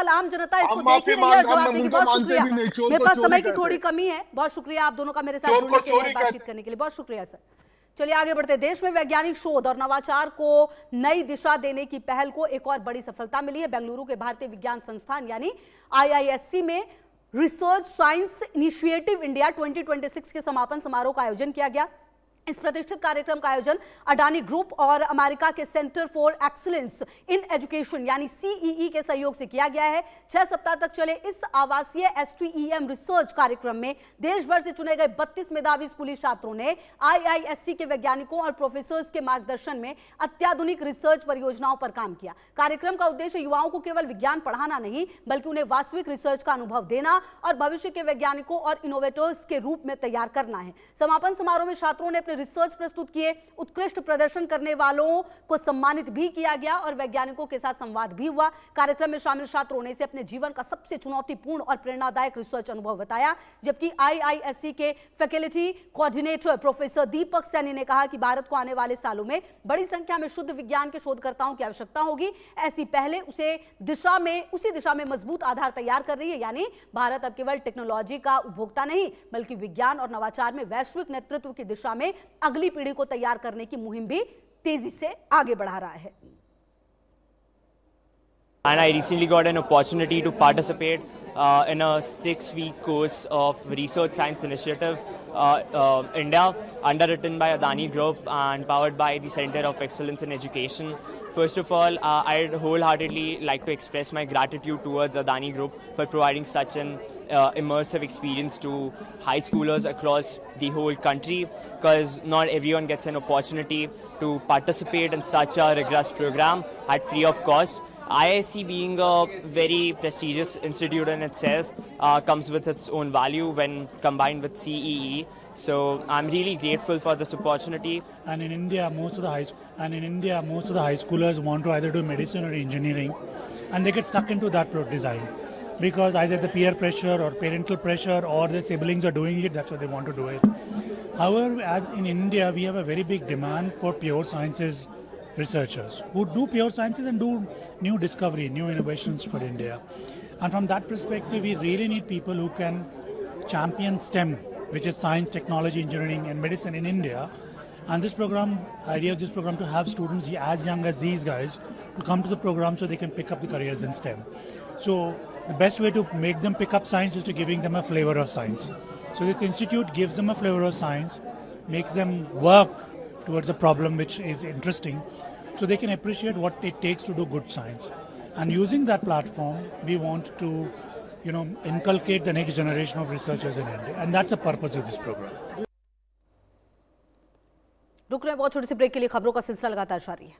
फिलहाल आम जनता इसको देख ही रही है। जवाब देने की बहुत शुक्रिया। मेरे पास समय की थोड़ी कमी है। बहुत शुक्रिया आप दोनों का मेरे साथ जुड़ने के लिए, बातचीत करने के लिए बहुत शुक्रिया सर। चलिए आगे बढ़ते। देश में वैज्ञानिक शोध और नवाचार को नई दिशा देने की पहल को एक और बड़ी सफलता मिली है। बेंगलुरु के भारतीय विज्ञान संस्थान यानी IISc में रिसर्च साइंस इनिशिएटिव इंडिया 2026 के समापन समारोह का आयोजन किया गया। इस प्रतिष्ठित कार्यक्रम का आयोजन अडानी ग्रुप और अमेरिका के centre for excellence in education यानी CEE के सहयोग से किया गया है। 6 सप्ताह तक चले इस आवासीय STEM रिसर्च कार्यक्रम में देश भर से चुने गए 32 मेधावी स्कूली छात्रों ने IISc के वैज्ञानिकों और प्रोफेसर्स के मार्गदर्शन में अत्याधुनिक रिसर्च परियोजनाओं पर काम किया। कार्यक्रम का उद्देश्य युवाओं को केवल विज्ञान पढ़ाना नहीं बल्कि उन्हें वास्तविक रिसर्च का अनुभव देना और भविष्य के वैज्ञानिकों और इनोवेटर्स के रूप में तैयार करना है। समापन समारोह में छात्रों ने रिसर्च प्रस्तुत किए। उत्कृष्ट प्रदर्शन करने वालों को सम्मानित भी किया गया और वैज्ञानिकों के साथ संवाद भी हुआ। कार्यक्रम में शामिल छात्रों ने इसे अपने जीवन का सबसे चुनौतीपूर्ण और प्रेरणादायक रिसर्च अनुभव बताया। जबकि IISc के फैकल्टी कोऑर्डिनेटर प्रोफेसर दीपक सैनी ने कहा कि भारत को आने वाले सालों में बड़ी संख्या में शुद्ध विज्ञान के शोधकर्ताओं की आवश्यकता होगी। ऐसी पहले उसी दिशा में मजबूत आधार तैयार कर रही है। यानी भारत अब केवल टेक्नोलॉजी का उपभोक्ता नहीं बल्कि विज्ञान और नवाचार में वैश्विक नेतृत्व की दिशा में अगली पीढ़ी को तैयार करने की मुहिम भी तेजी से आगे बढ़ा रहा है। And I recently got an opportunity to participate in a 6-week course of Research Science Initiative India, underwritten by Adani Group and powered by the Center of Excellence in Education. First of all, I'd wholeheartedly like to express my gratitude towards Adani Group for providing such an immersive experience to high schoolers across the whole country, because not everyone gets an opportunity to participate in such a rigorous program at free of cost. IISc, being a very prestigious institute in itself, comes with its own value when combined with CEE. So I'm really grateful for this opportunity. And in India, most of the high schoolers want to either do medicine or engineering, and they get stuck into that design because either the peer pressure or parental pressure or their siblings are doing it. That's why they want to do it. However, as in India, we have a very big demand for pure sciences researchers who do pure sciences and do new discovery, new innovations for India. And from that perspective, we really need people who can champion STEM, which is science, technology, engineering and medicine in India. And this program, idea of this program to have students as young as these guys to come to the program so they can pick up the careers in STEM. So the best way to make them pick up science is to giving them a flavor of science. So this institute gives them a flavor of science, makes them work towards a problem which is interesting, so they can appreciate what it takes to do good science. And using that platform, we want to, inculcate the next generation of researchers in India, and that's the purpose of this program. रुक रहे हैं, बहुत छोटी सी break के लिए। खबरों का सिलसिला लगातार जारी है।